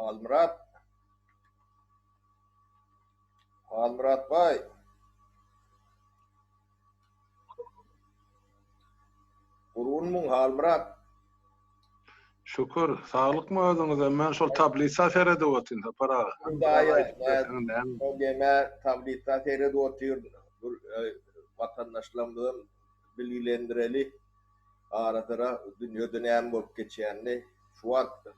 Almurat. Almurat Bay. Urunmun Almurat. Şükür, sağlık mı özüňize? Men şol tablisa seyrede otyň para. O geme tablisa seyrede otyr. Vatandaşlarymyň bilgilendireli aradıra dünýede näme bolup geçýänini şu wagt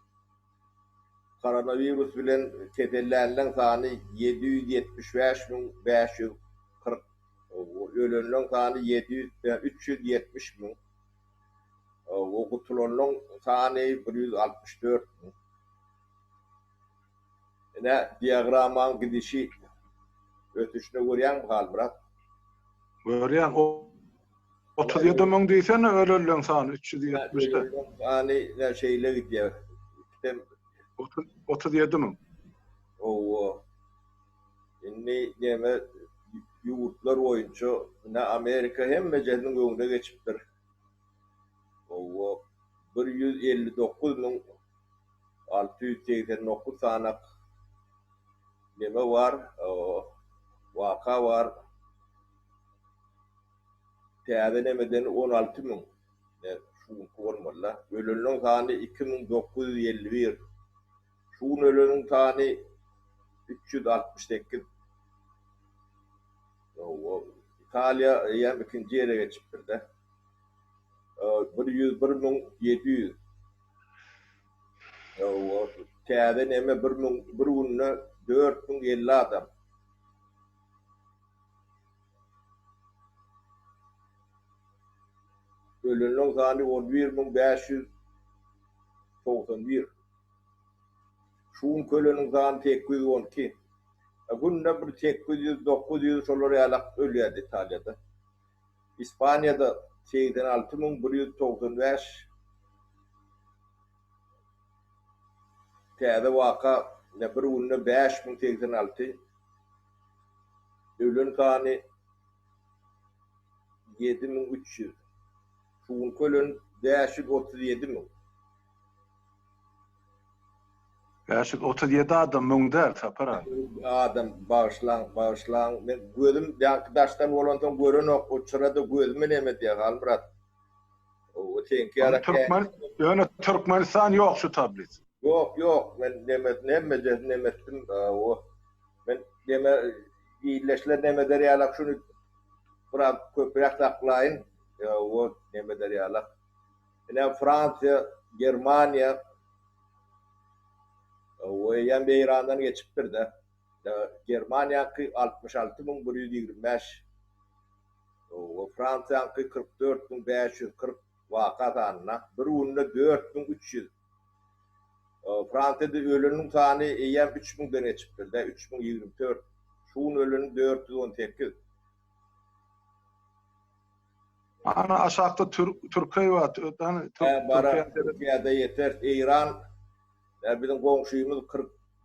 koronavirus bilen kedellänilen sany 775.540 ölenlerin sany 370.000 okutulanların sany 164.000 ene diagramman gidişi ötüşüne görýän Almurat. Görýän 37.000 diýsen ölenlerin sany 370'te. Yani şeyle gidýär. 37.000. O inni näme ýurtlar boýunça ne Amerika hemme jeriň öňüne geçipdir. O 159.689 sanak näme var? Waka var. Täze nemeden 16.000. Şu bolmalla. Ölenlerin sany 2.951. Şuun ölenin sany 368. İtalya ýa ikinji ýere geçipdir de. 101.700. Täze neme 4.050 adam. Ölenlerin sany 11.591. Şuun kölenin sany 812. Bunda bir 800-900 şolar ýalak ölýärdi Italyada. İspaniýada 86.195. Täze waka ne bir günde 5.086. Ölen sany 7.300. Şuun kölen 537.000. 37 adam müňder tapara. Adam bağışlan. Men gözüm ýakydaşdan bolandan görenok, o çyrada gözüme näme diýär Almurat. O tenki ara Türkmenistan ýok şu tablet. Yok. Men nemetdim. Men näme iýleşler näme derýärler şunu biraz köpürek taklaýyn. O näme derýärler. Ene Fransa, Germaniýa o ýa Beýrandan geçipdir de. Germaniýa 66.125. O Fransa 44.540 waka sanyna. Bir günde 4.300. Fransa'da ölünün sany ýa 3.000'den geçipdir de. 3.024. Şuun ölünün 418. Ana aşağıda Türkiye var. Türkiye'de yeter. İran bizim goňşuýymyz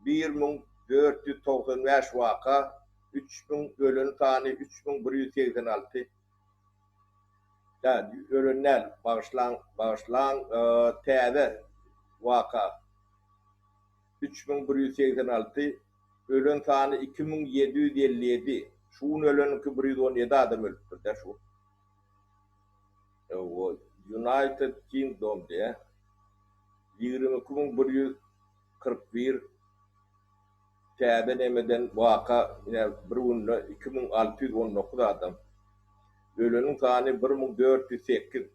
41.495 waka, 3.000 ölen sany 3.186. Ölenler bağışlan täze waka 3.186, ölen sany 2.757. Şuun ölenki 117 adam ölüpdir de şu. United Kingdom diye 22.141 täze nemeden waka bir günde 2619 adam. Ölenin sany 1408.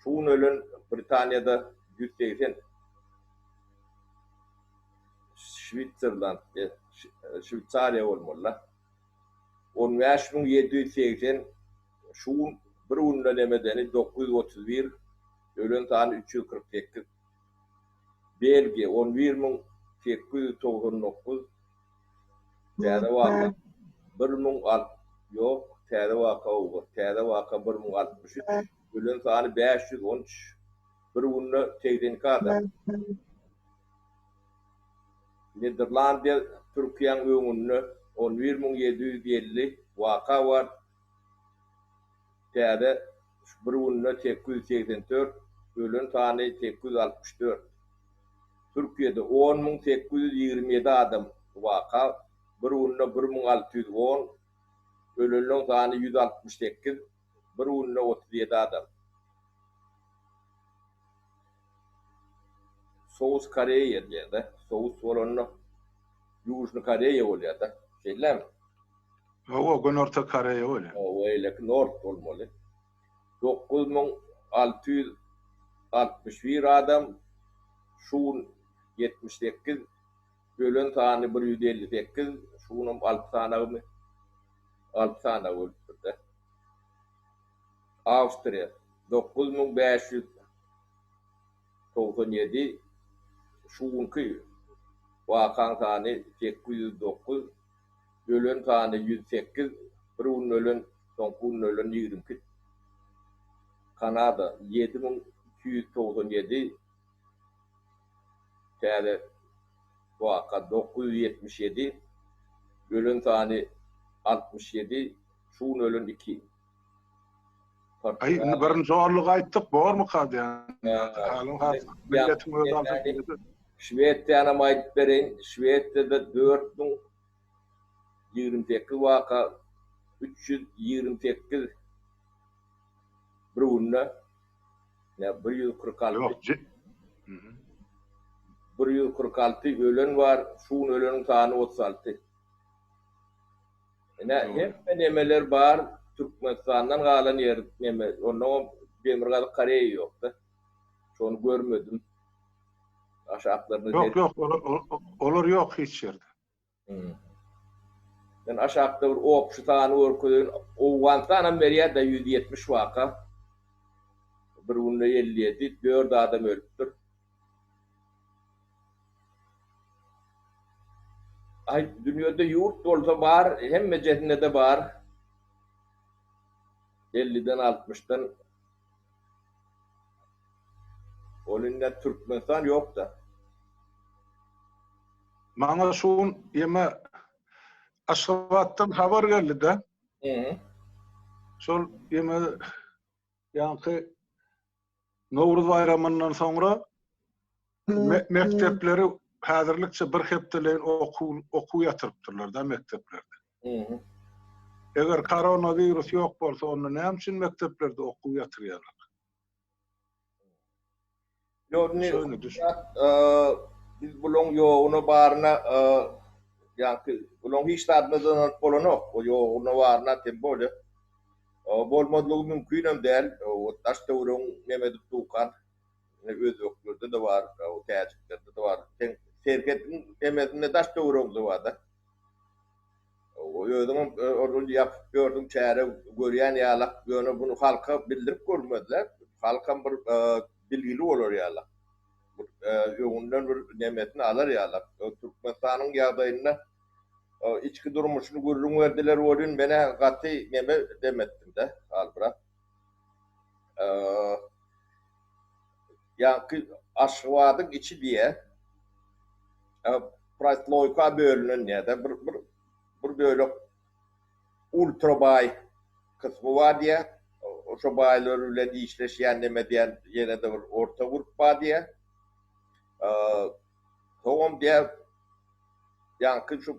Şuun ölen Britaniýada 180. Şwitserland, Şwitsariýa bolmalla. 15.780. Şuun bir günde nemedeni 931. Ölen sany 348. Belgiya 11.899. Täze waka 1.000 yok. Täze waka 1.063. Ölen sany 513. Bir günde 82 adam. Niderlandiya Türkiýanyň öňünde 11.750 waka var. Täze bir günde 884. Ölen sany 864. Türkiye'de 10.827 adam vaka, birunna 1610, ölünün tani 168, birunna 37 adam. Soğuz Koreya diye Soğuz olanı Южный Koreya oluyor da. Şeyler mi? O gün Orta Koreya öyle. O öyle North olmalı. 9661 adam, şun 78, bölün tane 158, şunun 6 tane öldürdü. Avusturya 9597, şun kıyı. Vakan tane 809, bölün tane 108, birun ölün, sonkun ölün 22. Kanada 7297, tane vaka 977, bölün tane 67, şun ölün 2. Ay, birin zorluk ayttık, bor mu kaldı yani? Halın milletin öz altı. Şveç'te mayıt bereyin, Şveç'te 4028 vaka, 328 brunna, ne 146. 146 ölen var, şun ölenin tane 36. Hem nemeler var, Türkmenistan'dan kalan yer neme, onun Demirgalı Koreya yoktu. Şonu görmedim. Aşağılarını yok, olur yok hiç yerde. Ben aşağıda bir okşu tane orkudun, o vantanın beriye de 170 vaka. Birunna 57, 4 adam ölüptür. Ay, dünyada yurt olsa var, hem mecehine de var. 50'den 60'dan. Onunla Türkmenistan yok da. Bana şun yeme Aşgabat'tan haber geldi de. Şol yeme yankı Novruz bayramından sonra mektepleri hazırlıkça bir hepteleyin oku yatırıptırlar da mekteplerde. Eğer koronavirüs yok bolsa onu ne için mekteplerde oku yatırıyorlar? Biz bulun yoğunu barına yankı bulun hiç tadmadan polonok o yoğunu barına tembolü bolmadlığı mümkün hem değil o taşta urun nemedi tuğkan öz öklerde de var o tercihlerde de var serketin nemedinde taşta urun da var da o yödüm onu yapıp gördüm çare görüyen yalak yönü bunu halka bildirip görmediler halkan bir bilgili olur yalak yoğundan bir nimetini alır yalak Türkmenistan'ın yağdayında içki durmuşunu görürüm verdiler orun bana katı neme demettim de albra yankı aşıvadık içi diye Prasloyka bölünün ya da bir böyle ultra bay kısmı var diye o şu baylarıyla işleşen demediyen yine de bir orta grup var diye tohum diye yankı şu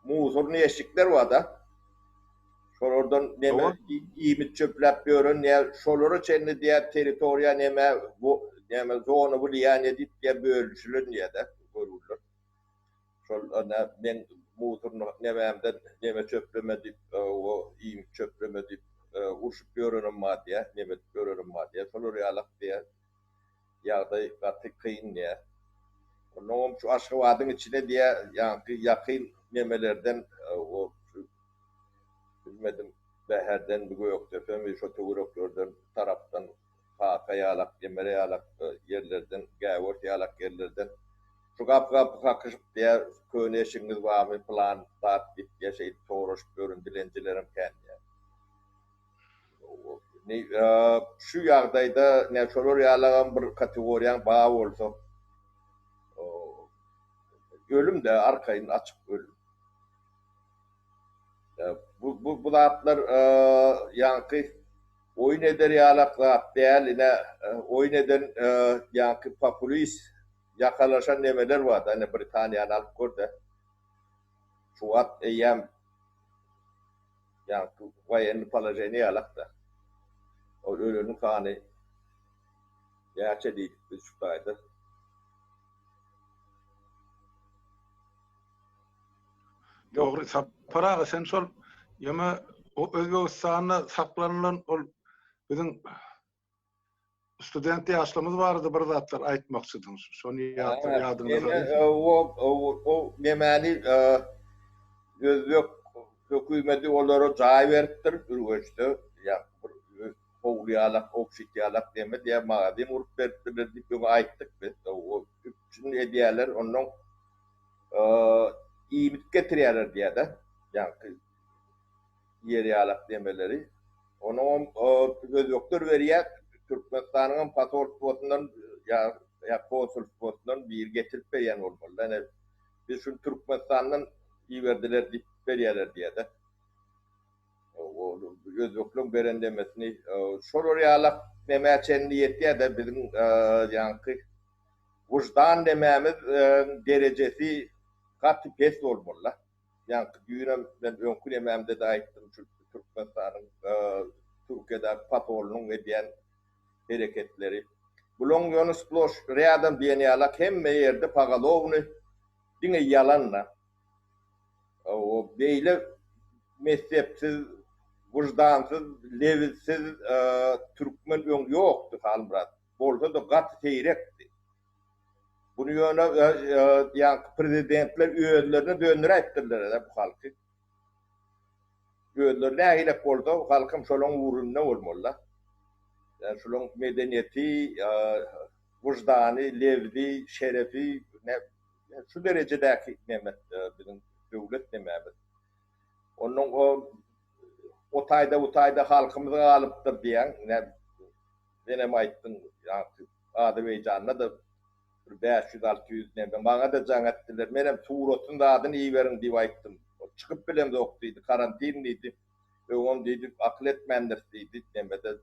muzurlu eşikler var da oradan neme iyi çöplep görün ya şoları çenli diye teritoriya neme zonu bu yani diye bölüşülün ya da görülür. Ben muzurlu nememden neme çöplemedip o iyi çöplemedip uçup görünüm maddiye neme görünüm maddiye şoları yalak diye yağda katı kıyın diye. Onun şu aşkıvadın içine diye yankı yakın nemelerden o bilmedim beherden bir yok tefem ve şu tuguroklardan taraftan kayalak, yemere yalak yerlerden, gayvort yalak yerlerden şu kapı kakışıp diye köyüne işiniz var mı plan tatip diye şey doğruş görün dilencilerim kendi. Şu yağdayda ne şolur yalağın bir kategoriyan bağı olsa ölüm de arkayın açık ölüm. Bu zatlar yankı oyun eder yalak zat değil yine oyun eden yankı popülist yakalaşan nemeler vardı. Hani Britanya'nın alıp gördü. Şuat eyyem yani vayenli palajeni yalak da. O ölünün kanı gerçe değil biz şutaydı. Doğru. Saparağa sen sol yama o Özbekistan'da saklanılan ol bizim student yaşlımız vardı bir zatlar aytmakçydınız. Şonu yadınızda. O nemani Özbek hükümeti onlara cay veripdir ürgöçtü. Ya Oğluyalak, Oksitiyalak demedi ya madem urup veripdirler deyip onu ayttık biz. O üçün hediyeler onun iyimit getiriyorlar diye de. Yani yeriyalak demeleri. Onun Özbekler veriyor Türkmenistan'ın pasaportundan ya konsolosluğundan bir getirip veriyen olmalı. Yani biz şu Türkmenistan'dan iyi verdiler deyip veriyorlar diye de. O Özbeklerin veren demesini sororiyalak demeçen niyetiye de bizim yani vicdan dememiz derecesi katı pes olmalı. Yani düğüne ben önkü dememde de ayıttım Türkmenistan'ın Türkiye'de patolunun ediyen hareketleri. Bulon Yunus Bloş readan diyenialak hem yerde pagalovunu dine yalanla o beyle mezhepsiz, vicdansız, levizsiz Türkmen yoktu halbuki. Bolsa da gat seyrekti. Bunu yöne yani prezidentler üyelerine döndüre ettirdiler bu halkı. Üyeler ne hilek oldu? Halkım şolun uğrunda olmalı. Yani şolun medeniyeti, vicdanı, levzi, şerefi şu derecedeki nimet bizim devlet nimeti. Onun o tayda halkımızı alıptır diyen benim ayttım yani adı ve canına da 500-600 neme bana da can ettiler. Benim Tuğrot'un da adını iyi verin diye ayttım. Çıkıp bilem de oktuydu. Karantinliydi. Ve on dedi akıl etmendir dedi. Nemede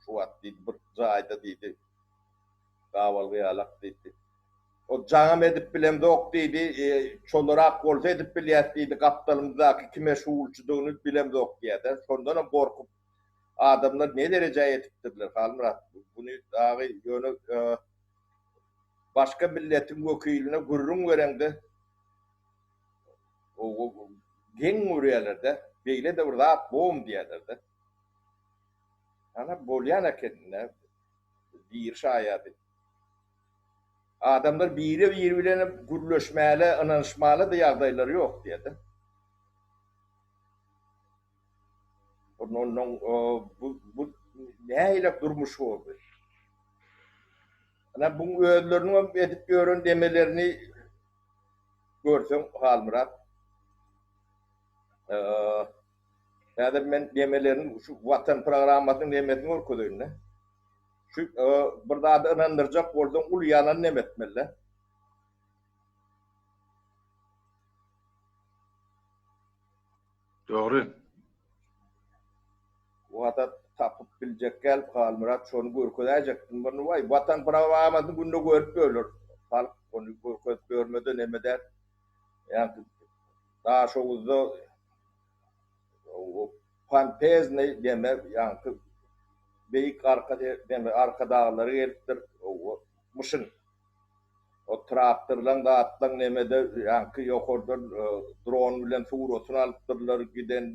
şu at dedi. Bir zayda dedi. Kavalgıya alak dedi. O canım edip bilem de oktuydu. Çolarak olsa edip biliyastıydı. Kaptalımızdaki kime şuulçuduğunu bilem de oktuydu. Sondan korkup adamlar ne dereceye etiptirler. Halmurat bunu dağı yönü başka milletin vekîline gurrun verende o gen uğrayalarda beyle de burada boğum diyorlardı. Ana bolyana kendine bir şayadı. Adamlar birbirlerine gurleşmeli, anlaşmalı da yağdayları yok diyordu. Onun bu neyle durmuş oldu? Ana bu öllerinin edip görün demelerini görsün Halmurat. Yani ben demelerin şu vatan programmasının demesini okuduğunda şu burada da inandıracak olduğum ul yanan ne etmeli? Doğru. Vatan tapıp bilecek gel Halmurat şunu görküdecektin. Bunu vay vatan programmasını bunu görüp ölür. Halk onu görmeden ne der? Yani daha şu uzun o fantez ne deme yani beyik arka dağları gelipdir o mışın o traktörlen dağıtlan nemede yankı yokordur drone bilen tuğrosunu alıptırlar giden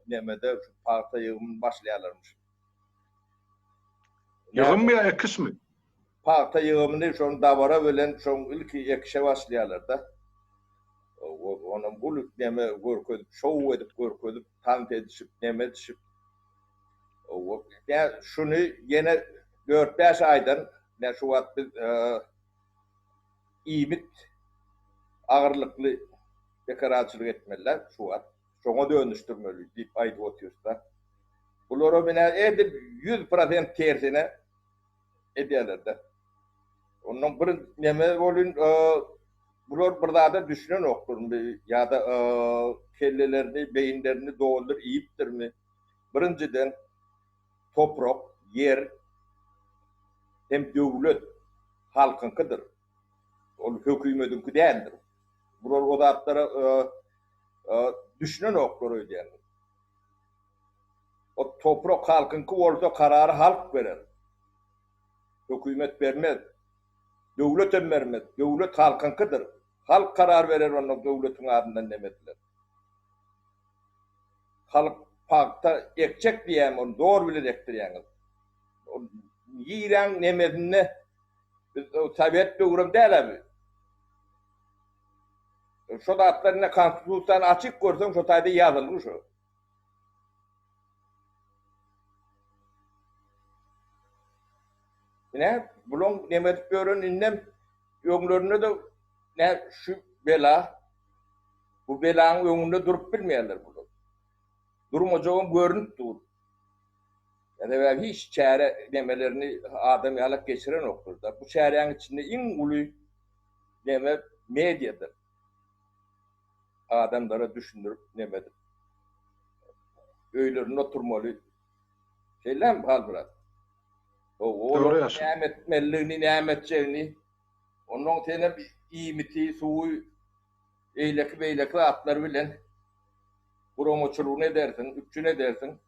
nemede parta yığımını başlayarlarmış. Yığım mı ya ekis mi? Parta yığımını şun davara bilen şun ilk ekişe başlayarlar da onun bulut neme görküdüp şov edip görküdüp tant edişip neme edişip yani şunu yine 4-5 aydan ne şu vat biz iyimit ağırlıklı dekoratçılık etmeliler şu vat. Şuna dönüştürmeli deyip aydı otuyorsa. Bunları bile edip 100% tersine ediyorlar da. Onun bir neme olun bunlar burada da düşünen oktur ya da kellelerini, beyinlerini doğuldur, iyiptir mi? Birinciden toprak, yer hem devlet halkınkıdır. O hükümetinki değildir. Bular o zatlara düşünen oklar ödeyen. O toprak halkınki olsa kararı halk verir. Hükümet vermez. Devlet vermez. Devlet halkınkidir. Halk karar verir onun devletin adından demediler. Halk parkta ekecek diyem onu doğru bilecektir yani. Yiren nemedine tabiat doğrum değil abi. Şu da atlarına konstitusyon açık görsen şu tayda yazılmış o. Ne? Bulun nemet görün innem yönlerine de ne şu bela bu belanın önünde durup bilmeyenler bunu. Durmacağım görünüp dur. Yani hiç çare demelerini adam yalak geçiren okurda. Bu çarenin içinde en ulu deme medyadır. Adamlara düşündürüp demedim. Öylerin oturmalı şeyler mi hal bırak? O nimet melliğini, nimetçeğini onun tane iyimiti, suyu eylekli atlar bilen promoçuluğu ne dersin, üçü ne dersin?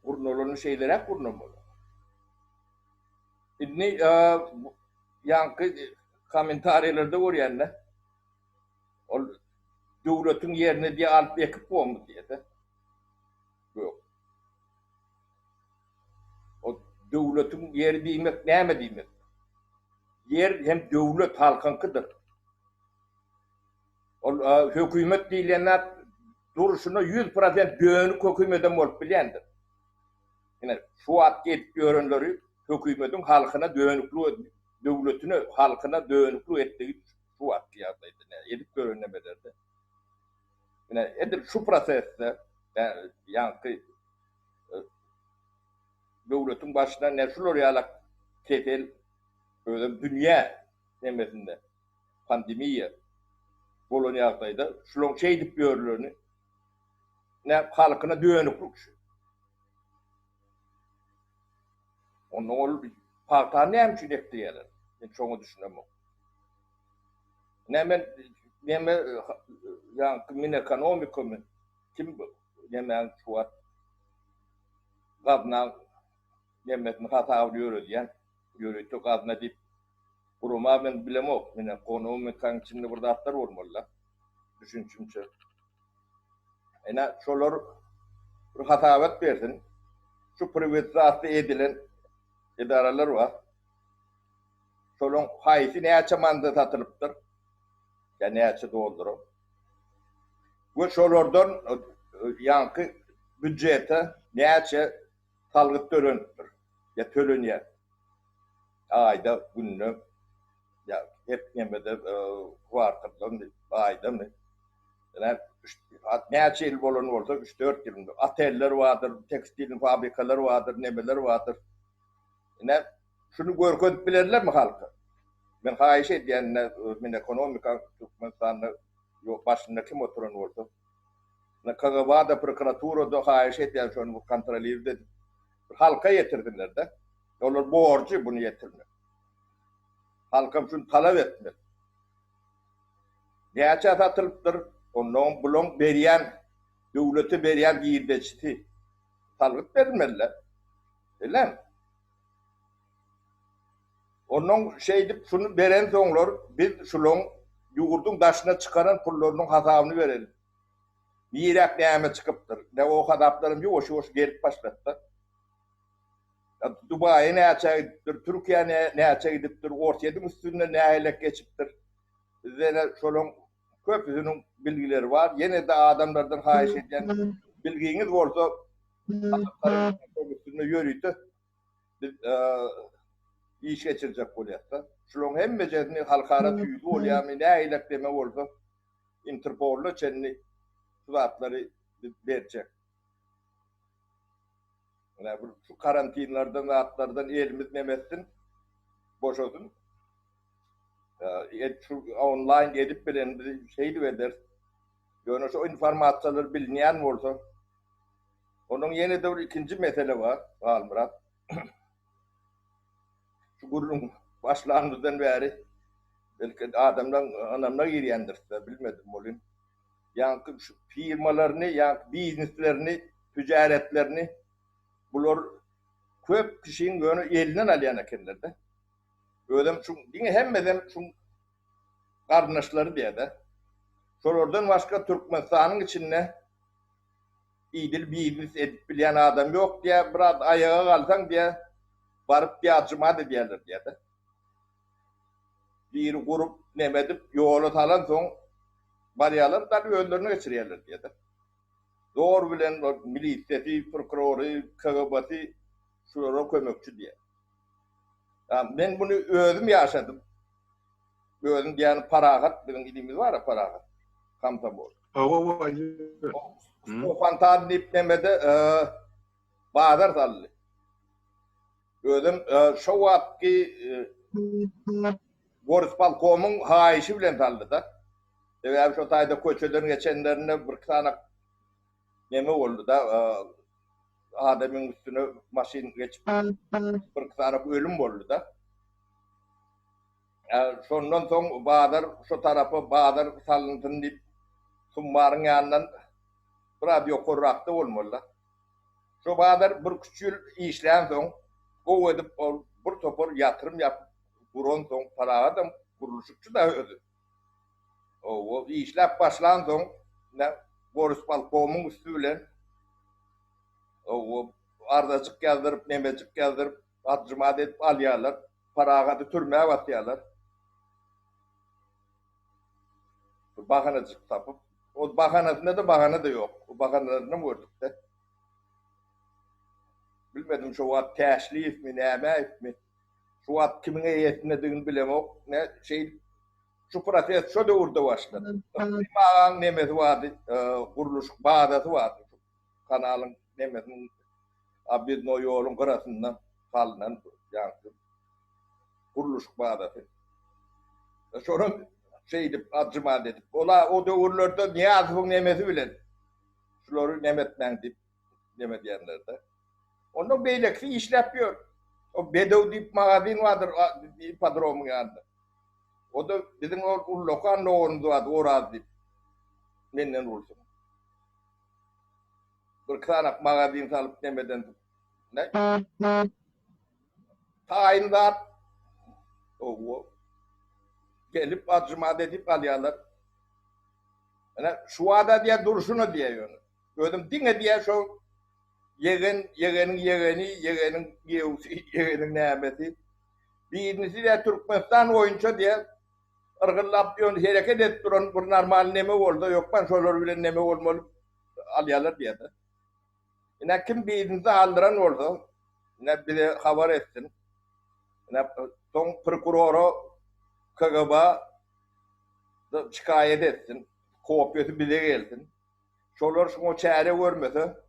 Kurnolorun şeyleri hep kurnolor. Şimdi yankı komentarlarda var yani. O devletin yerine diye alt yakıp olmuş diye de. Yok. O devletin yeri demek ne mi demek? Yer hem devlet halkınkıdır. O hükümet diyenler duruşuna 100% dönük hükümetten olup bilendir. Yani şu at gelip görenleri hükümetin halkına dönüklü, devletini halkına dönüklü ettiği şu at yazıydı. Yani edip görenemelerde. Yani edir şu proseste yani devletin başına ne şu oraya tetel böyle dünya demesinde pandemiye Polonya'daydı. Şulon şey edip görülürünü ne halkına dönüklük. Onun ol parta ne hem çilek diyeler. Ben çoğunu düşünemem. Ne men yani kimin ekonomik kim yemen şu an kadına yemetin hata avlıyor diyen yürütü kadına deyip kuruma ben bilemem. Ben ekonomik kan içinde burada atlar olmalı. Düşünçümce. Yani şolar hatavat versin. Şu privatizasyon edilen idareler var. Şolun haysi ne açı mandat atılıptır. Yani ne açı doldurup. Bu şolardan yankı bütçete ne açı talgıt törüntür. Ya törün ya. Ayda günlü. Ya hep yemede vartırdan ayda mı? Yani ne açı il bolun olsa 3-4 yılında. Ateller vardır, tekstil fabrikaları vardır, nebeler vardır. Yani şunu görkönüp bilirler mi halka? Ben hayiş ediyenle, ben ekonomik Türkmenistan'da başında kim oturan oldu? Kagavada prokuraturada hayiş ediyen şunu kontrolü dedi. Halka yetirdiler de. Onlar borcu bunu yetirdiler. Halkam şunu talep ettiler. Neyse atılıptır. Onun bulun beriyen, devleti beriyen giyirdeçti. Talep vermediler. Öyle mi? Onun şeydi şunu veren sonlar biz şulun yurdun taşına çıkaran pullarının hesabını verelim. Yirak neyme çıkıptır. Ne o hadaplarım yok hoş gelip başlattı. Dubai ne açaydıdır, Türkiye ne açaydıdır, ortaydın üstünde ne aylak geçiptir. Zene şolun köpüsünün bilgileri var. Yine de adamlardan hayiş eden bilginiz olsa adamların üstünde yürüydü. İş geçirecek oluyorsa. Şunun hem mecedini halkara tüydü oluyor. Ne aylak deme olsa Interpol'la çenli suatları verecek. Yani şu karantinlardan ve atlardan elimiz nemetsin boş olsun. Şu online edip bilen şeydi verir. Yani şu informasyonları bilmeyen olsa. Onun yeni de ikinci mesele var. Murat. şu gurulun başlandıdan beri belki anamdan yeriyendirse bilmedim olun. Yankı şu firmalarını, yankı bizneslerini, ticaretlerini bular köp kişinin gönü elinden alayan ekenlerde. Ödem şu dine hemmeden şu kardeşleri diye de. Şolardan başka Türkmenistan'ın içinde iyidil biznes edip bilen adam yok diye biraz ayağa kalsan diye barıp bir acımadı diyorlar diye de. Bir grup nemedip yolu talan son bariyalar da önlerine geçiriyorlar diye de. Doğru bilen milisiyeti, prokuroru, KGB'si şuraya kömekçi diye. Yani ben bunu özüm yaşadım. Özüm yani paragat, bizim ilimiz var ya paragat. Kamta bu. O fantastik iplemede bağlar sallı. Özüm şu vakti Boris Balkom'un haişi bilen sallı da. Ve şu tayda köçelerin geçenlerine bir tane neme oldu da adamın üstüne maşin geçip bir tane ölüm oldu da. Sondan son Bağdar şu tarafı Bağdar sallıntın deyip Summar'ın yanından radyo korrakta olmalı. Şu Bağdar bir küçük işleyen son o edip bir topur yatırım yapıp buron son para adam kuruluşçu da ödü. O işler başlan son ne Boris Balkom'un üstüyle o ardacık geldirip nemecik geldirip atcımat edip alıyorlar. Paragatı türmeye batıyorlar. Bakanacık tapıp o bakanasında da bahane de yok. O bakanlarını mı gördük de. Bilmedim şu vat teşlif mi, neme mi? Şu vat kimin eyetinediğini bilemem. Ne şey, şu protest şu da orada başladı. Mağan nemesi vardı, kuruluş bağdatı vardı. Kanalın nemesinin abidin o yolun kırasından kalınan yankı. Kuruluş bağdatı. Sonra şeydi, acıma dedik. Ola o dövrlerde niye azıbın nemesi bilen? Şuları nemetmen deyip, nemet yerlerde. Onun beyleksi işlepiyor. O Bedev deyip mağazin vardır, padromun yanında. O da bizim o lokan loğunuz vardı, orası deyip. Menden olsun. Bir tane mağazin salıp nemeden. Ne? Tayinler. O. Gelip acıma dedip alıyorlar. Yani şu ada diye duruşunu diye yönü. Gördüm dine diye şu yeğenin yeğenin nemesi. Birincisi de Türkmenistan oyuncu diye ırgıllap yön hareket et duran bir normal neme oldu. Yok ben şöyle bile neme olmalı alıyorlar diye de. Yine kim birincisi aldıran oldu. Yine bir de haber etsin. Yine son prokuroru KGB şikayet etsin. Kopyası bize gelsin. Şolar şunu çare görmese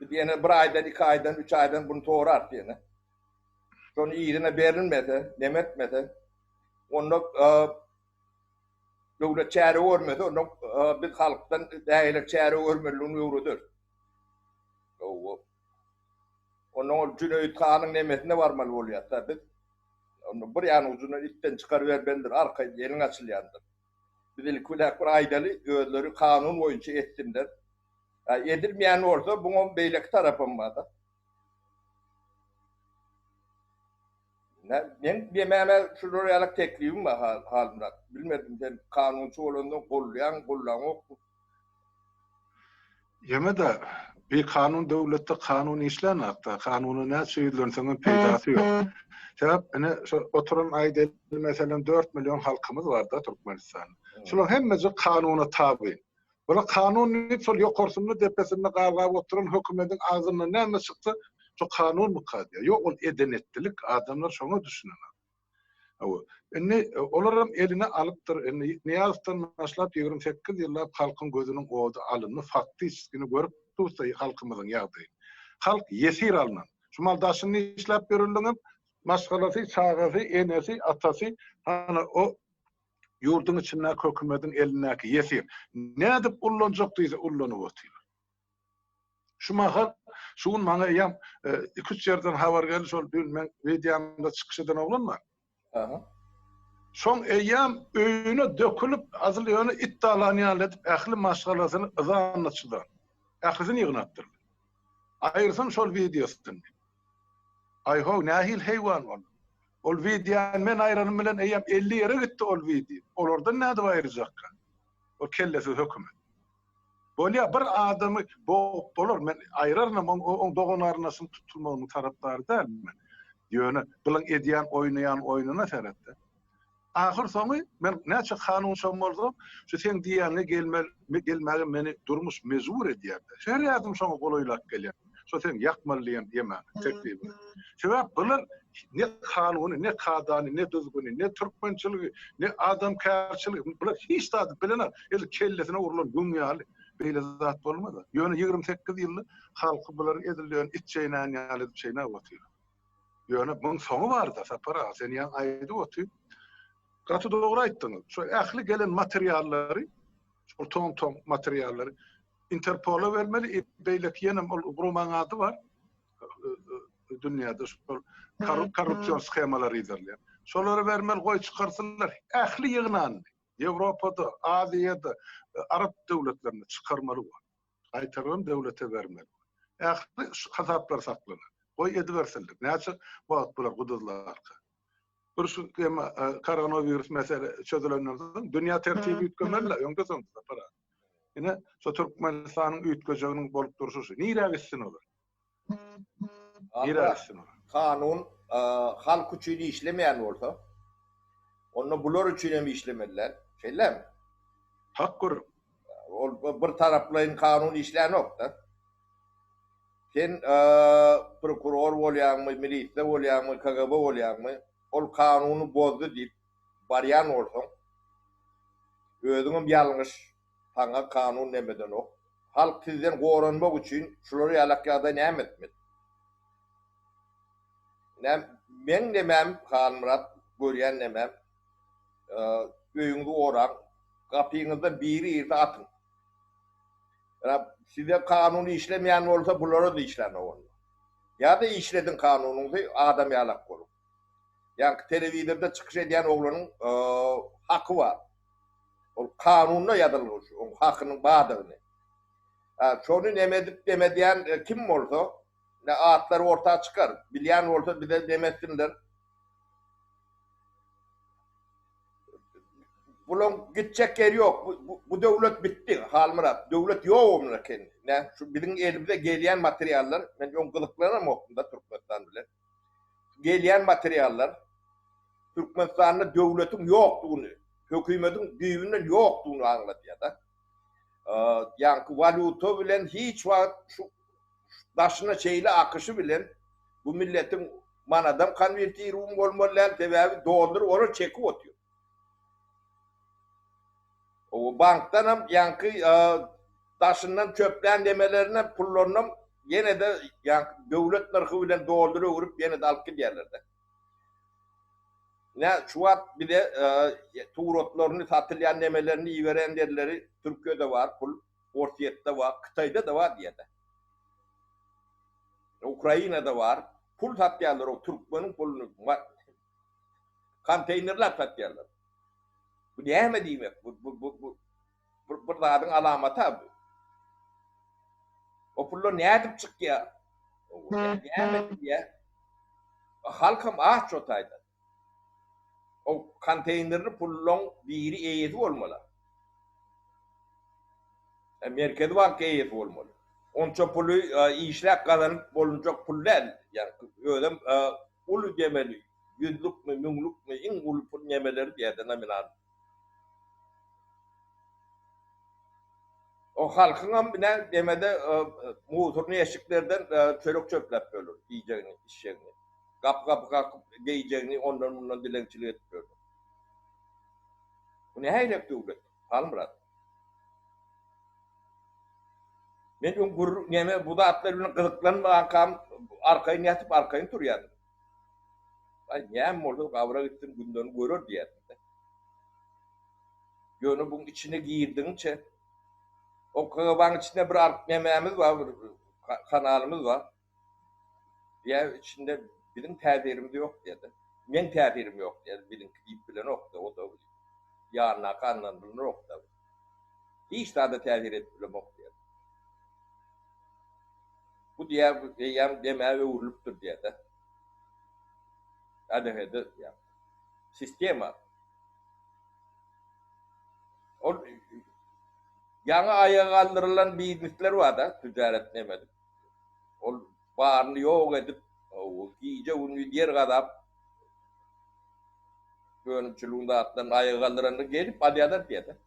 bir aydan, 2 aydan, 3 aydan bunu doğru art diyene. Sonra iyiliğine verilmese, demetmese, onu devlet çare görmese, onu biz halktan değerli çare görmeliğini yürüdür. Onun Cüneyt Kağan'ın nemesine varmalı oluyor tabi. Onu bir yan ucunu itten çıkarıver bendir, arka yerin açılyandır. Bir ilk bir aydalı gözleri kanun boyunca etsinler. Edilmeyen olsa bunun beylik tarafım var da. Ben dememe şuraya teklifim var halimde. Bilmedim ben kanuncu olandan kollayan yok mu? Yeme de bir kanun devlette kanun işlen hatta kanunu ne söylüyorsanın peydası yok. Sebep oturan ayda mesela 4 milyon halkımız var da Türkmenistan'da. Şular hemmesi kanuna tabi. Bula kanun sol yok korsunlu tepesinde kavga oturan hükümetin ağzından ne çıktı? Şu kanun mu kadı? Yok o edenettilik adamlar şunu düşünüyorlar. Olaram eline alıptır. Niyaz'dan başlap 28 yıllar halkın gözünün oğdu alınını faktiskini görüp dursa halkımızın yağdayın. Halk yesir alınan. Şu maldaşını işlep verildiğinin maşgalası, çağası, enesi, atası o yurdun içinden hükümetin elindeki yesir. Ne edip ullanacak değilse ullanıp otuyor. Şumaha şuun maňa ýam 2-3 ýerden habar geldi şol dün men videomda çykyşydan oglanma. Aha. Şoň eýam öýüne dökülip azylygyny iddialanýan edip ähli maşgalasyny ızanlaçylar. Ählisini ýygnapdyrdy. Aýyrsam şol videosyny. Aýho nähil heýwan ol. Ol videoň men aýranym bilen eýam 50 ýere gitdi ol video. Olardan näde aýryjakka? O kellesi hökümet. Bolýa bir adamy bolar men aýrarnam oň doganarnasyň tutulmagyny tarapdary dälmi? Ýöne bilen edýän oýnaýan oýnyna seretdi. Ahir soňy men näçe kanun şoňmoldy, şu sen diýäňe gelmäge meni durmuş mezbur edýärdi. Şeriatym şoňa golaýlap gelýär. Şu sen ýakmalýan diýemän teklibi. Sebäp bular ne kanuny, ne kadany, ne düzgüni, ne türkmençiligi, ne adamkärçiligi bular hiç tadı bilener. El kellesine urulan dünýäli beýle zat bolmady. Ýöne 28 ýylly halky bular edilýän itçeýnän ýaly şeyne otýar. Ýöne buň soňy barda sapara sen ýan aýdy otýar. Gaty dogry aýtdyňyz. Şu ähli gelen materiallary, şu tom materiallary Interpol'a vermeli. Beýlek ýene Ruman ady var. Dünýäde şu korrupsiýon schemalary izlerler. Şolary vermeli goý çykarsynlar. Ähli ýygnan Ýewropada, Aziýada, Arap döwletlerine çykarmaly bar. Aýtarym döwlete vermeli. Ähli hasaplar saklanýar. Goý edibersinler. Näçe wagt bular guduzlarga. Bir şu koronavirus mesele çözülenlerden dünýä tertibi ütkemerle öňde soňda para. Ine şu Türkmenistanyň ütgejeginiň bolup duruşy nire gitsin olar. Nire gitsin olar. Kanun halk üçin işlemeýän bolsa, onu bular üçin hem işlemeliler. Şeýle mi? Hakkyr. Ol bir taraplyň kanun işleýän ok da. Sen prokuror bolýanmy, milisiýa bolýanmy, KGB bolýanmy, ol kanuny bozdy diýip barýan bolsaň, özüňem ýalňyş taňa kanun nemeden ok. Halk sizden goranmak üçin şolary ýalakýada näme etmedi? Men nemem Hanmurat görýän nemem, öýüňde oran, gapyňyzda biri ýerde atın. Size kanuny işlemeýän bolsa bulara da işlenme bolmaly. Ya da işledin kanunuňy adam ýalak bolup. Yani televizorda çıkış edýän oglanyň haky var. O kanunla ýadylgyş, o hakynyň badygyny. Şonu nemedip demedýän kim bolsa, ne atlar ortağa çıkar. Bilýän bolsa bize demesinler. Bulun gitjek yer ýok. Bu döwlet bitdi, Halmurat. Döwlet ýok omlaken. Ne şu biziň elimize gelýän materiallar, men ýon gylyklanyň okunda Türkmenistan bilen. Gelýän materiallar Türkmenistanyň döwletiň ýokdugyny, hökümetiň güýjüniň ýokdugyny aňlatýar da. Ýa-ni valuta bilen hiç wagt şu daşyna çeýli akışı bilen bu milletiň manadam konvertirum bolmaly sebäbi doldur onu çekip otýar. O bankdan hem yankı taşından çöplen demelerine pullarına yine de yankı devlet narkı bilen dolduru vurup yine de alıp giderlerdi. Ne şu an bir de tuğrotlarını satılyan demelerini iyi veren derleri Türkiye'de var, pul Ortiyet'te var, Kıtay'da da var diye de. Ukrayna'da var, pul satıyorlar o Türkmenin pulunu var. Konteynerler satıyorlar. Bu neyme demek? Bu adın alamatı abi. O pullar ne edip çık ya? Neyme diye? Halkım ah çotaydı. O konteynerini pullon biri eğiti olmalı. Merkez Banka eğiti olmalı. Onca pulu işlek kazanıp olunacak pullar. Yani öyle ulu gemeli, yüzlük mü, münlük mü, in ulu pul gemeleri diye de naminan. O halkın bile demede muhturlu eşiklerden çölük çöplep böyle yiyeceğini, işeceğini. Kapı giyeceğini ondan dilencilik edip böyle. Bu ne haylek devlet? Halmurat. Ben gurur yeme bu da atlarının kızıklarını arkayını yatıp arkayını duruyordu. Ay yem oldu kavra gittim gündönü görür diye. Yönü bunun içine girdince o kıvağın içinde bir yemeğimiz var. kanalımız var. Ya içinde bizim təsirimiz yok dedi. Men təsirim yok dedi. Bizim klip bilen yoktu. O da yarına kanlandırılır yoktu. Hiç daha da təsir etmem yok dedi. Bu diye yem demeye ve uğurluktur diye de. Hadi ya. Sistem var. O yanı ayağa kaldırılan biznesler var da ticaret demedim. O bağırını yok edip o iyice onu diğer kadar yönetçiliğinde atlan ayağa kaldıranı gelip adyadan diye de.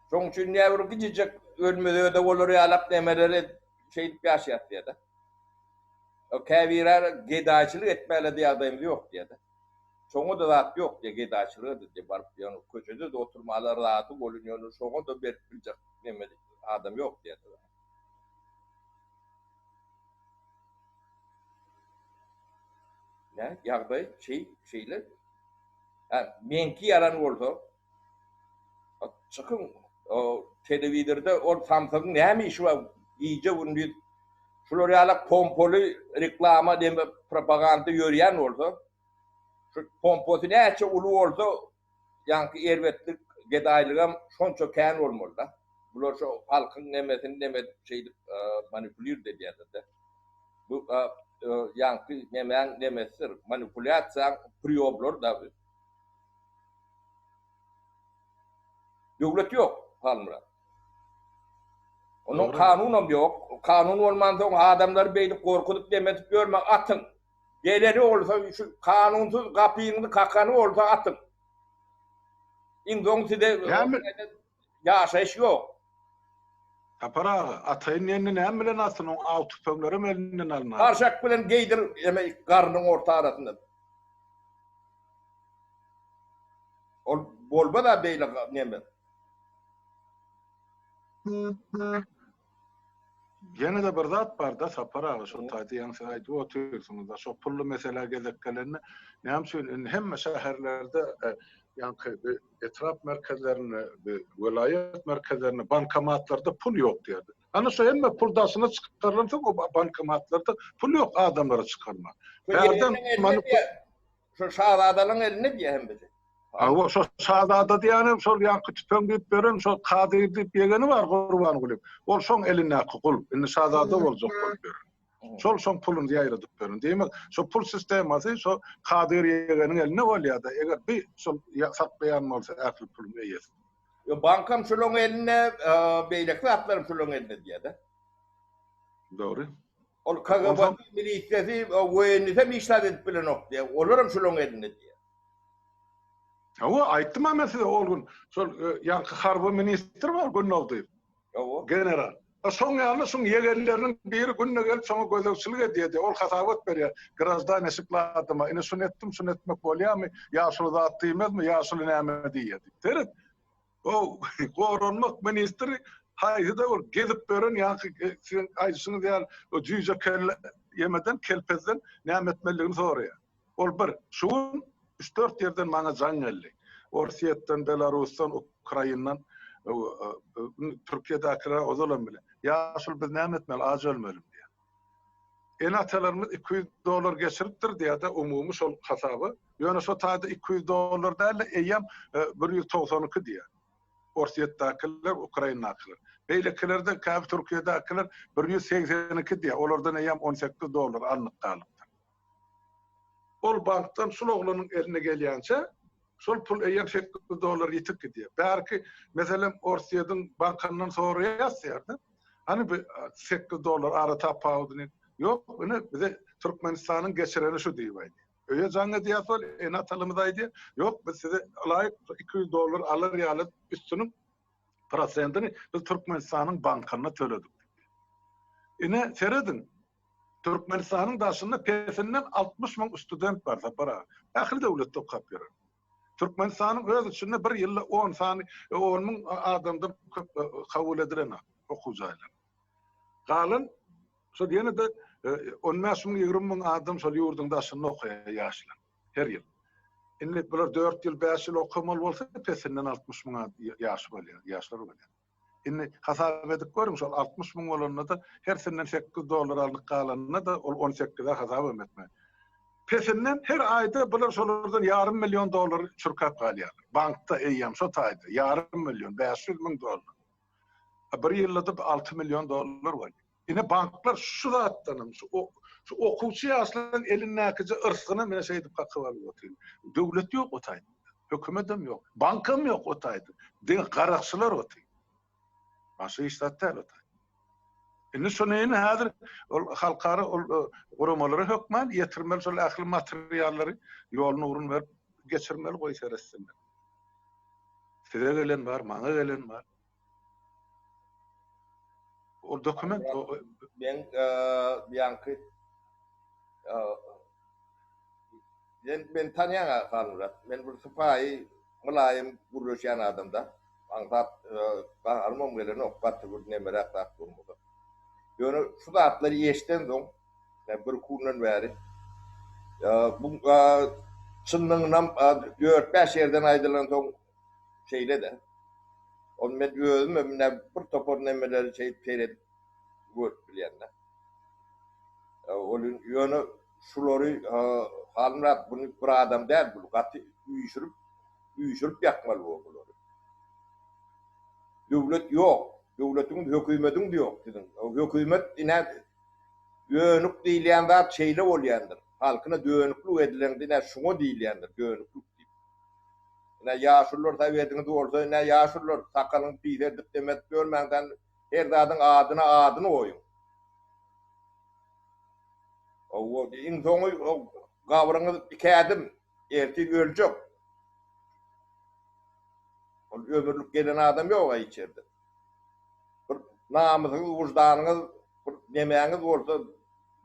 Çünkü ne olur gidecek ölmede de olur ya alap demeleri şey bir aşağı diye de. O kavirer gedaçılık etmeli diye adayım yok diye de. Çoğu da rahat yok diye gedaçılığı diye varıp yani köşede de oturmalar rahatı oluyor. Çoğu da bir demedi adam yok diye de. Ne? Yağday şeyler. Yani menki yaran oldu. Çıkın o televizyonda o Samsung'un ne mi işi var? İyice bunu bir Florial'a pompolu reklama deme propaganda yürüyen oldu. Şu pomposu ne açı ulu oldu. Yani elbetlik gedaylığım son çok kâin olmalı da. Bunlar şu halkın nemesini şeydi manipülür dedi ya da. Bu yani nemesir manipülasyon priyoblor da. Devlet yok halmıra. Onun kanunum yok. Kanun olmandı adamlar beylik korkutup demetip görmek atın. Geleni olsa şu kanunsuz kapıyını kakanı olsa atın. İndon size yaşayış yok. Tapara atayın yerine hem bilen atın o alt tüpönlerim elinden alın. Karşak bilen geydir yemek karnının orta arasında. O bolba da beylik neyim. Yine de bir zat var da sapara şu tadı yansı aydı oturuyorsunuz da şu pullu mesela gezeklerini ne yapıyorsun hem şehirlerde yani etraf merkezlerine vilayet merkezlerine bankomatlarda pul yok diyordu. Hani şu hem puldasını çıkarılırsa o bankomatlarda pul yok adamlara çıkarma. Şu şahadaların eline diye hem bize. O şu şahada diyenim şu yankı tüpen deyip verin şu kadir deyip yegeni var kurban kulüp. Ol son eline kul. İnne şahada olacak verin. Son pulun diye ayrıdıp verin. Değil mi? Şu pul sisteması şu kadir yegenin eline ol ya da eğer bir şu saklayan olsa akıl pulun eyesin. Bankam şunun eline beylekli atlarım şunun eline diye de. Doğru. Ol kagabatı milisiyesi o yönünüze mi işler edip bilen ok diye. Olurum şunun eline diye. O aytdım ama mesela olgun. Sol yankı harbi minister var gün oldu. General. Son yanlı son yegerlerinin biri gününe gelip sana gözevçilik ediyordu. Ol hasabat veriyor. Grazdan eşikladım. Yine sünnetmek oluyor mu? Yaşlı da attığımız mı? Yaşlı neyme diyordu. Teret. O koronmak ministeri haydi da ol gezip verin yankı sizin ayrısını diyen o cüce yemeden kelpezden nimetmeliğini soruyor. Ol bir şun 3-4 yerden bana can geldi. Rusya'dan, Belarus'tan, Ukrayna'dan, Türkiye'dekiler o zaman bile. Ya asıl biz ne etmeli, az ölmeyelim diye. En atalarımız $200 geçiriptir diye de umumi sol hesabı. Yani şu tadı $200 değil, eyyem 192 diye. Rusya'dakiler, Ukrayna'dakiler. Beylikilerde, Türkiye'dekiler 182 diye. Onlardan eyyem $18 anlık kalıptır. Ol banktan suloglanın eline gelýänçe şol pul eýer $8 ýetip gidýär. Belki mesela Russiýadan bankandan soraýardy. Hani $8 ara tapawdyny. Yok, onu bize Türkmenistanyň geçireni şu diýip. Öýe jangy diýär, en atalymydaýdy. Yok, biz size laýyk $200 alır ýaly üstünün prosentini biz Türkmenistanyň bankana töledik. Ine seredin Türkmenistan'ın daşında pesinden 60 bin student var sapara. Ahir devlette kapıyor. Türkmenistan'ın öz içinde bir yılda 10 sani 10 bin adamdan kabul edilen okuyucular. Kalan so yine de 15 bin 20 bin adam so yurdun daşında okuyor yaşlar her yıl. Şimdi böyle 4 yıl 5 yıl okumalı olsa pesinden 60 bin yaş oluyor, yaşlar oluyor. Inni hasap edip görmüş ol 60 bin olanına da her senden $8 aldık kalanına da ol 18'e hasap etme. Pesinden her ayda bular şolardan $500,000 çürkap galýar. Bankda eýýem şo taýda $500,000, $500,000. Bir ýylda $6 milyon var. Ine banklar şu zatdanım, şu okuwçy aslan elinäkice ırsyna mene şey edip kakyp alyp. Döwlet ýok o taýda. Hökümetem ýok. Bankam ýok o taýda. Diň garakçylar o taýda. Başy işletler o taýda. Ine şonuň häzir ol halkara guramalary hökmen ýetirmeli şol ähli materiallary ýoluny urun berip geçirmeli goýsaressinler. Size gelen var, maňa gelen var. O dokument ben bianky ben tanıyan kanura. Ben bu sıfayı mülayim guruşan adamda. Anlat almam gelen o katı bu ne merak ettim. Yani şu da atları yeşten don. Ben bir kurunun veri. Bu çınlığından 4-5 yerden ayrılan don şeyle de. Onu ben gördüm, bir topor nemeleri seyredip bilenler. Onun yönü şuları halmrat bunu bir adam der bu katı uyuşurup yakmalı o bunları. Devlet yok. Devletin hükümetin de yok dedim. O hükümet ine dönük değilyanlar şeyle olyandır. Halkına dönüklük edilen de şunu değilyandır. Dönüklük değil. Ne yaşlılar tabi ediniz olsa ne yaşlılar sakalını piyderdik demet görmenden her dadın adını oyun. O insonu gavrını dikedim erti ölecek. O ömürlük gelen adam yok içeride. Bir namısınız, vicdanınız, bir yemeğiniz olsa,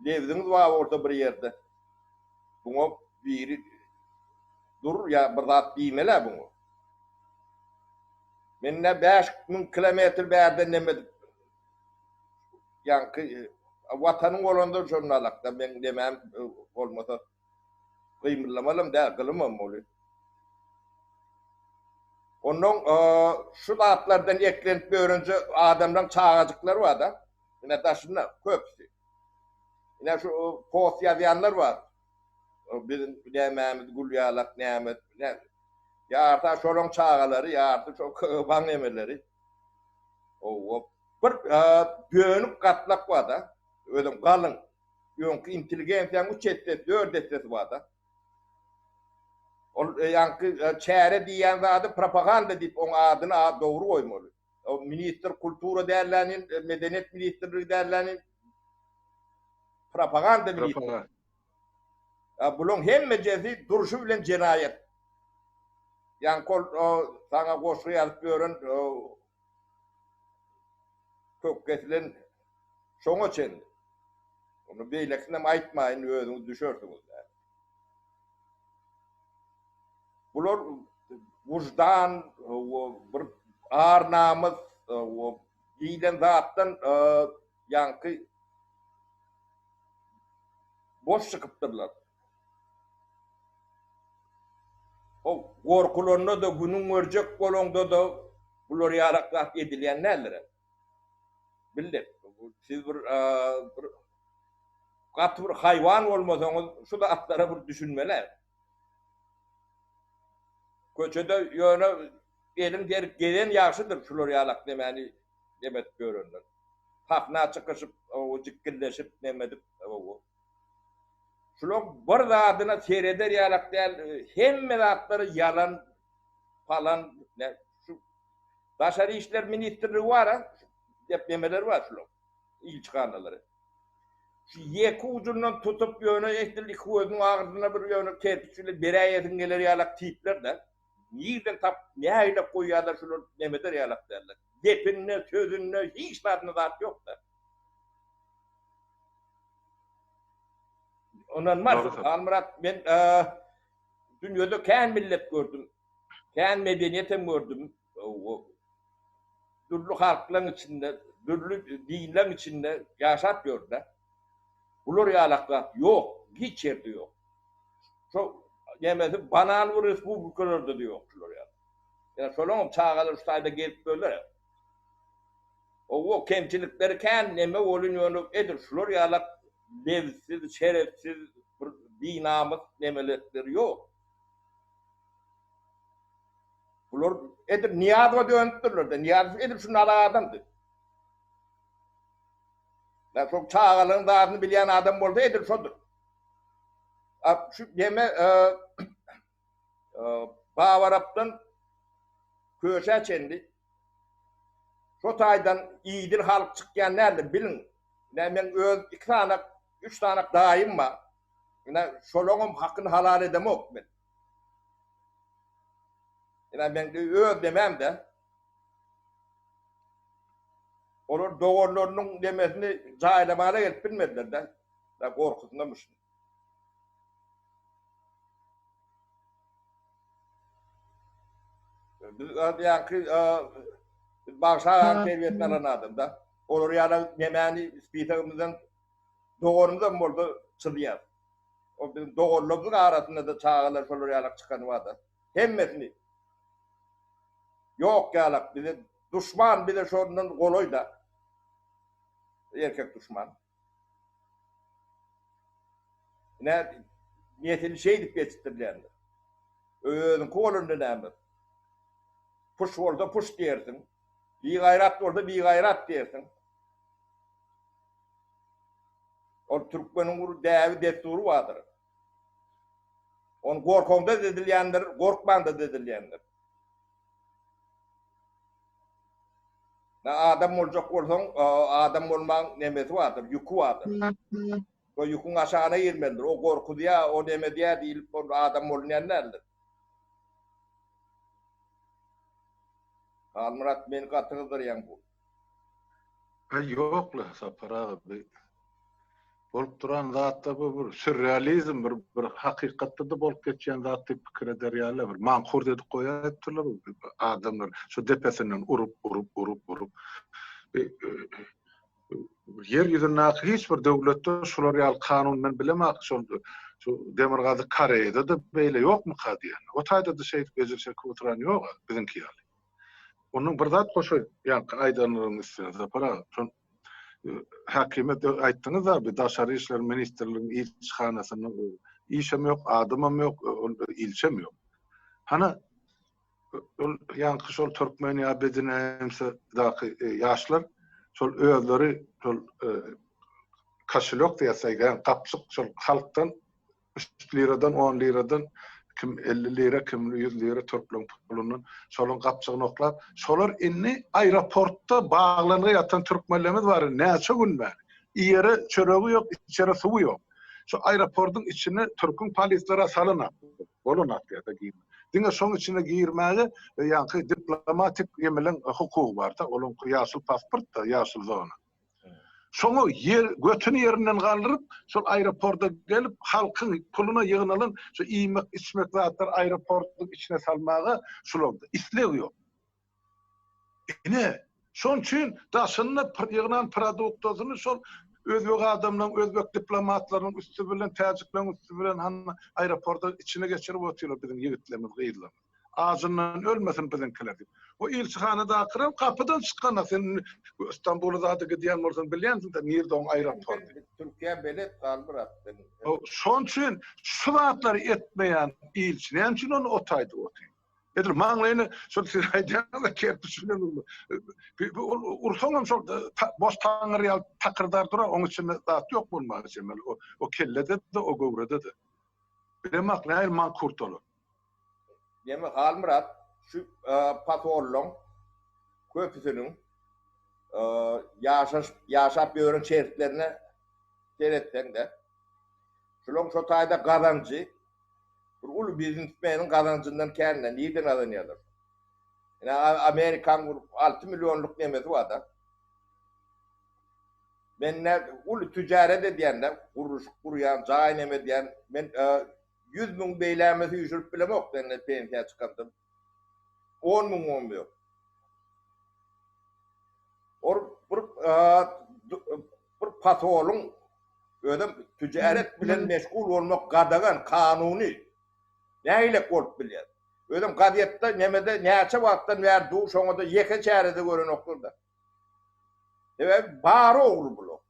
levziniz var orta bir yerde. Bunu biri dur ya bir zat biymele bunu. Menne 5.000 kilometre berden demedim. Yani vatanın olanda jurnalakta ben demem olmasa kıymırlamalım da kılımam oluyor. Onun şu atlardan eklentip öğrenci adamdan çağacıklar var da. Yine taşınlar köpsü. Yine şu post yazıyanlar var. Bizim dememiz Gulyalak, Nemet. Ya artık şolong çağaları, ya artık çok ban emeleri. Bir dönük katlak var da. Ödüm kalın. Yonki inteligensiyanın uçette 4 etesi var da. Yani çare diyen adı propaganda deyip onun adını doğru koymalı. O minister kultura derlerinin, medeniyet ministerliği derlerinin propaganda ministeri. Bunun hem mecezi duruşu bilen cinayet. Yani sana koşuya alıp görün kök kesilen şoňa çendi. Onu beýleksinem aýtmaýyn, özüňiz düşersiniz. Bular vicdan, bir ar namys, diýilen zatdan ýanky boş çykypdyrlar. O gorkularına da günün örjek bolanda da bular ýaraklap edilen näler? Bildim. Siz bir katı bir hayvan olmasanız şu da atlara bir düşünmeler. Köçede yöne elin derip gelen yaşıdır şular yalak demeni demet görünür. Hakna çıkışıp o cikkilleşip demedip o. Şular bir adına seyreder yalak değil hemme atları yalan falan ne şu Başarı İşler Ministrliği var ha demeler var şular. İlk çıkanları. Şu yeki ucundan tutup yöne ehtirlik gözün ağzına bir yöne kerpiçiyle berayetin gelir yalak tipler de nereden ne aile koyuyorlar şular demeder yalak derler. Depinne, sözünne hiç nadına dert yok da. Ondan var. Almurat ben dünyada kendi millet gördüm. Kendi medeniyetim gördüm. Türlü halkların içinde, türlü dinlerin içinde yaşat gördüler. Bular yalakta yok, hiç yerde yok. Çok yemedi, banan bu respublikalarda da yok şular ya. Yani şolanım çağalar ustayda gelip böyle. O kemçilikleri kendime olun yolu edir. Şular yalak levsiz, şerefsiz, dinamız nemeletleri yok. Bular edir niyazma döndürürler de. Niyaz edir şunlar adamdı. Ya çok çağalığın dağını bilen adam oldu edir şudur. Şu yeme Bavarap'tan köşe çendi. Şu taydan iyidir halk çıkyan nerede bilin. Yani ben öz 2 tane, 3 tane daim var. Yani şolongum hakkını halal edemem ben. Yani ben öz demem de. Olur doğrularının demesini cahilemalı gelip bilmediler de. Da korkusundamışım. Biz yani bağışlayan terbiyetten anladım da. Olur yani yemeğini ispitağımızdan doğrumuzdan oldu çılıyar. O bizim doğruluğumuzun arasında da çağlar olur yani çıkan vardı. Hemmesini. Yok yani bize düşman bir de şunun koluydu da. Erkek düşman. Ne niyetini şey deyip geçirtirlerdi. Özün kolunda ne puş orada puş dersin. Bir gayrat orada bir gayrat dersin. O Türkmenin değerli desturu vardır. Onu korkumda dedilendir, korkman da dedilendir. Ne adam olacak olsan, adam olman nemeti vardır, yükü vardır. O yükün aşağına girmendir. O korku diye, o neme diye değil, adam olmayanlardır. Almurat beni katılıdır yani bu. Yok la Sapar abi. Bolup duran zatda bu bir sürrealizm, bir hakikatda da bolup geçen zatda pikir eder ýaly bir mankur dedik goýarlar adamlar şu depesinden urup yer ýüzüne hiç bir döwletde şular ýaly kanun men bilemek şu Demirgazy Kareýede de beýle ýokmy kadiýan. O taýda da şey gözürşek oturan ýok bizinki ýaly. Onun bir zat goşy ýa aýdanlygyny isleýär Sapar. Hakime aýtdyňyz abi, Daşary işler ministrliginiň ilçihanasynyň işem ýok, adamam ýok, ilçem ýok. Hana ýa-ni şol Türkmen ýa-bedine hemse daky ýaşlar şol özleri şol kaşylok diýäsegän gapçyk şol halkdan 3 liradan 10 liradan kim 50 lira, kim 100 lira törplen pulundan şolun gapçygyny oklap, şolar inni aeroportda bağlanyp ýatan türkmenlerimiz bar. Näçe gün bar. Ýere çöregi ýok, içeri suwy ýok. Şu aeroportun içine Türkün polislere salynar. Bolanat ýa-da giýip. Diňe şoň içine giýirmäge ýa-ni diplomatik ýemelen hukuky bar da, olaň ýaşyl pasport da, ýaşyl zona. Şoňa yer götüni ýerinden galdyryp, şol aeroportda gelip halkyň puluna ýygnalan şu iýmek, içmek zatlar aeroportun içine salmaga şolda isleg ýok. Ne? Şoň üçin daşyny ýygnan produktasyny şol özbek adamlaryň, özbek diplomatlarynyň üstü bilen, täjiklerin üstü bilen hanna aeroportda içine geçirip oturýar bizim ýigitlerimiz, gyýylar. Ağzından ölmesin bizimkiler. O ilçihanada akıram, kapıdan çıkan sen İstanbul'a da gidiyen olsan bilyensin de nerede on aeroport. Türkiye belet kalbur attı. Son için şu vaatları etmeyen ilçi, ne için onu otaydı otaydı. Edir mağlayını şöyle siraydan da kerti şunun Urfan'ın çok boş tanrıyal takırdar dura, onun için zat yok bulmak için. O kellede de, o gövrede de. Bilemek ne man kurtulu. Yeme Halmurat şu patolon köpüsünün yaşap yörün şeritlerine seyretsen de şulon şu tayda kazancı ulu biznesmenin kazancından kendine neyden alınıyordur? Yani Amerikan 6 milyonluk nemesi var da ben ne ulu ticaret ediyenler kuruyan, cahay neme diyen ben 100.000 beylemesi yüzülüp bile yok denle pensiye çıkardım. 10.000 olmuyor. Bir patolun ödüm ticaret bilen meşgul olmak kadagan kanuni neyle olup bilir. Ödüm kadiyette nemede neçe vaktan verdiği şoňa da yeke çärede görün okurda. Evet, bağır oğlu bulu.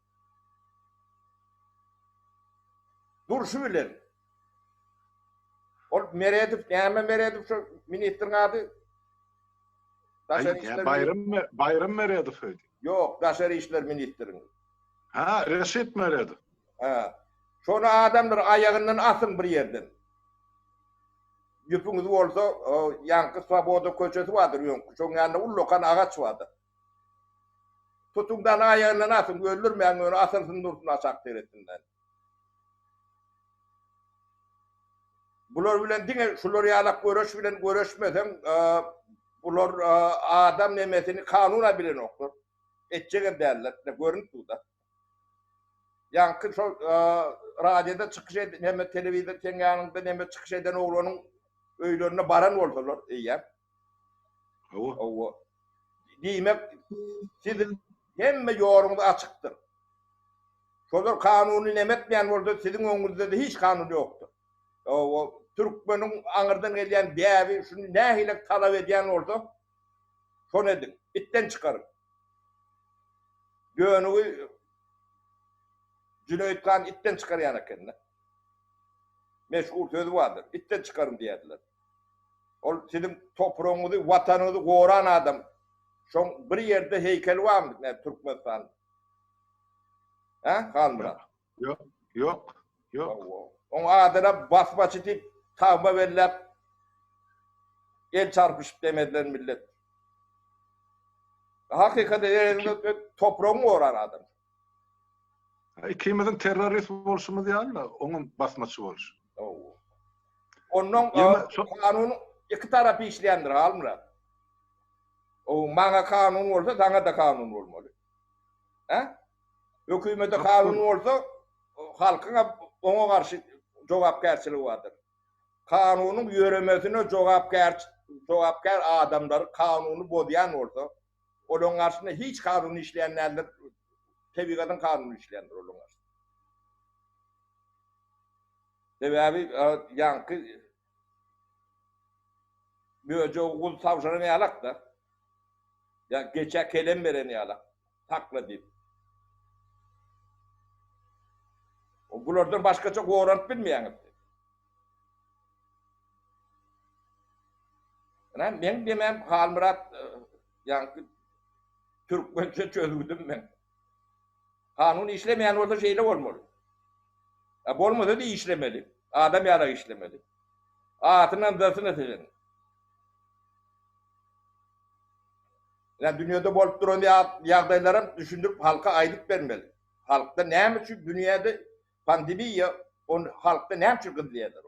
Durşu bilen. O Meredip, näme Meredip şu ministrin adı? Daşary işler Bayram Meredip öýdi. Yok, Daşary işler ministrini. Ha, Reşit Meredip. Ha. Şonu adamlar ayağından asın bir yerden. Yüpüňiz bolsa, ýanky Svoboda köçesi wadyr ýöňkü. Şoň ýanynda ullokan agaç wadyr. Tutuňdan ayağından asın, öldürmeýän öňe asylsyn dursun aşak deretinden. Bular bilen diňe şular ýalak görüş bilen görüşmesen, bular adam nemesini kanuna bilen okdur. Etjegen derler, görünüp tuda. Ýanky şo radioda çykyş eden, hem telewizyon teňýanynda neme çykyş eden oglanyň öýlerine baran bolsalar, eýýär. Owa. Diýmek, sizin hemme ýoruňyz açykdyr. Şolar kanuny nemetmeýän bolsa, sizin öňünizde de hiç kanun ýokdur. Owa, türkmeniň aňyrdan gelýän bäbi şunu nähilek talap edýän bolsa, şonu edin, itten çykaryn. Göňüňi Cüneyt Kan itten çykarýan eken. Meşhur söz vardır. İtten çıkarın diýerler. Ol sizin toprağınızı, watanınızı goran adam. Şoň bir ýerde heykel barmy Türkmenistan? Ha, Halmurat? Yok. Oň adyna basmaçy diýip tagma berläp el çarpyşyp demediler millet. Hakykatda ýerinde toprağını goran adam. Ikimizin terörist bolşumuz ýaly, onuň basmaçy bolşy. Onun kanunu iki tarafı işleyendir Halmurat. O bana kanun olsa sana da kanun olmalı. Hükümete kanun olsa halkına ona karşı cevapkerçiliği vardır. Kanunun yürümesine cevapker adamlar kanunu bozayan olsa onun karşısında hiç kanun işleyenlerdir. Tebigatın kanunu işleyendir onun karşısında. Sebebi yankı böylece okul savşarını yalak da ya geçe kelem vereni yalak takla deyip bulardan başka çok öğrenip bilmeyen ben demem Halmurat yankı Türkmençe çözüldüm ben kanun işlemeyen orada şeyle olmalı. Bolmasa da işlemeli. Adam yarak işlemeli. Atının dasını eteceksin. Yani dünyada bolup duran ýagdaýlarym düşündürüp halka aýdyp bermeli. Halkda näme üçin dünyada pandemiýa, on halkda näme üçin gydylýarlar?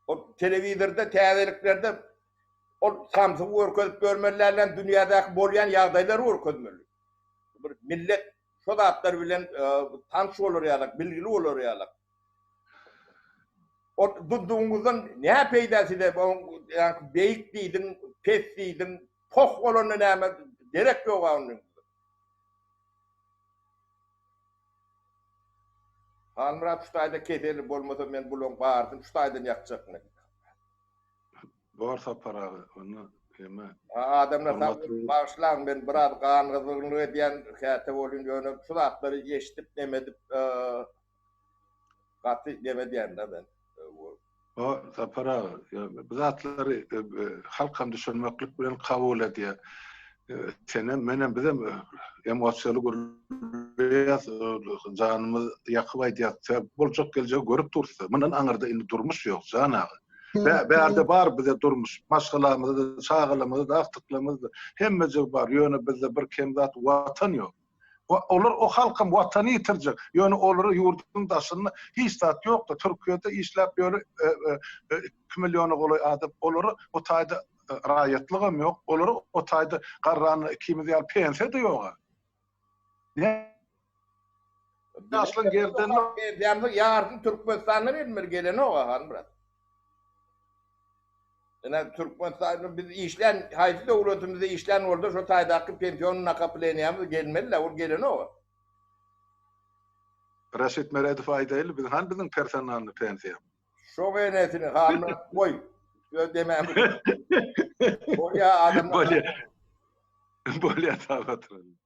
O telewizorda, täzelliklerde o Samsung görkezip görmelilerle dünyadaky bolýan ýagdaýlary görkezmeli. Bir millet şu zatlar bilen tanış olur ýalak, bilgili olur ýalak. O duduňyzdan näme peýdasy de, ýa beýik diýdiň, pes diýdiň, poh bolany näme derek ýok onuň. Halmurat şu taýda kedeli bolmasa men bulan bardym, şu taýdan ýakjakmy? Borsa para onu eme. Adamlar başlan ben biraz gaňyzylyk edýän häte bolun ýöne şu zatlary ýeşdip demedip gaty demedýän-de ben. O para bu zatlary halkam düşünmeklik bilen kabul edýär. Senem menem bizem emosiýaly gurulýar, janymyz ýakyp aýdýar. Boljak geljek görüp dursa, munyň aňyrda indi durmuş ýok janagy. Bärde bar bize durmuş, maşgalamyzda, çağılamyzda, aktyklymyzda hemmece bar. Ýöne bizde bir kemzat watan ýok. Olar o halkam watany ýitirjek. Ýöne olary ýurduň daşyny hiç zat ýokda. Türkiýede işläp ýöre 2 milliony goly adam olary o taýda raýatlygam ýok. Olary o taýda garrany 2 million pensiýa da ýok. Ne? Aslan gerden ýardy Türkmenistanyň elmer geleni o Halmurat. Yani Türkmenistan'da biz işlen, haydi devletimizde işlen orada şu taydaki pensiyonun nakapleniyamız gelmeli de o geleni o. Reşit Meredip aýdaýly biz han bizim personalny pensiýa. Şo genesini Halmurat koy. Demem. O ya adamlar. Böyle yatağa batırın.